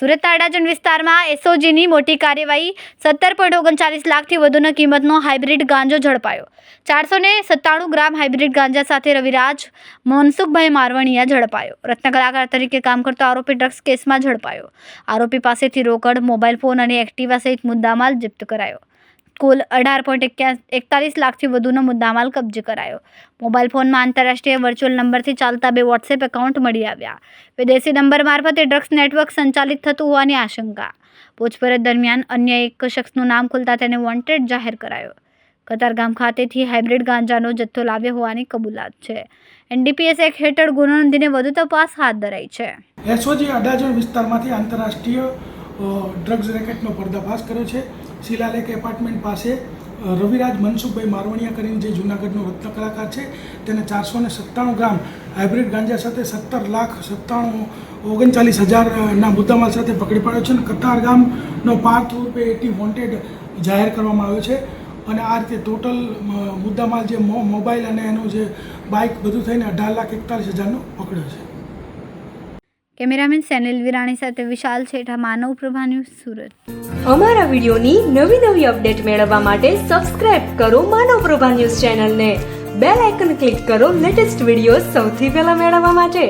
સુરત અડાજણ વિસ્તારમાં એસઓજીની મોટી કાર્યવાહી 17.39 લાખથી વધુની કિંમતનો હાઇબ્રિડ ગાંજો ઝડપાયો। 497 ગ્રામ હાઇબ્રિડ ગાંજા સાથે રવિરાજ મનસુખભાઈ મારવણીયા ઝડપાયો। રત્ન કલાકાર તરીકે કામ કરતો આરોપી ડ્રગ્સ કેસમાં ઝડપાયો। આરોપી પાસેથી રોકડ, મોબાઈલ ફોન અને એક્ટિવા સહિત મુદ્દામાલ જપ્ત કરાયો। કુલ 18.41 લાખથી વધુનો મુદ્દામાલ કબજે કરાયો। મોબાઈલ ફોનમાં આંતરરાષ્ટ્રીય વર્ચ્યુઅલ નંબરથી ચાલતા 2 વોટ્સએપ એકાઉન્ટ મળી આવ્યા। વિદેશી નંબર મારફતે ડ્રગ્સ નેટવર્ક સંચાલિત થતું હોવાની આશંકા। પૂછપરછ દરમિયાન અન્ય એક શખ્સનું નામ ખુલતા તેને વોન્ટેડ જાહેર કરાયો। કતારગામ ખાતેથી હાઇબ્રિડ ગાંજાનો જથ્થો લાવ્યો હોવાની કબૂલાત છે। એનડીપીએસ એક્ટ હેઠળ ગુનો નોંધીને વધુ તપાસ હાથ ધરાઈ છે। એસઓજી અડાજણ વિસ્તારમાંથી આંતરરાષ્ટ્રીય ડ્રગ્સ રેકેટનો પર્દાફાશ કર્યો છે। શિલાલેખ એપાર્ટમેન્ટ પાસે રવિરાજ મનસુખભાઈ મારવણીયા કરીને જે જૂનાગઢનો રત્ન કલાકાર છે તેને 497 ગ્રામ હાઇબ્રિડ ગાંજા સાથે 17,39,39,000ના મુદ્દામાલ સાથે પકડી પાડ્યો છે અને કતારગામનો પાર્થ ઉર્ફે એટી વોન્ટેડ જાહેર કરવામાં આવ્યો છે। અને આ રીતે ટોટલ મુદ્દામાલ જે મોબાઈલ અને એનું જે બાઇક બધું થઈને 18,41,000નો પકડ્યો છે। કેમેરામેન સેનિલ વિરાણી સાથે વિશાલ છેઠા, માનવ પ્રભા ન્યૂઝ, સુરત। અમારા વિડીયોની નવી અપડેટ મેળવવા માટે સબસ્ક્રાઇબ કરો માનવ પ્રભા ન્યૂઝ ચેનલને, બેલ આઇકન ક્લિક કરો લેટેસ્ટ વિડીયો સૌથી પહેલા મેળવવા માટે।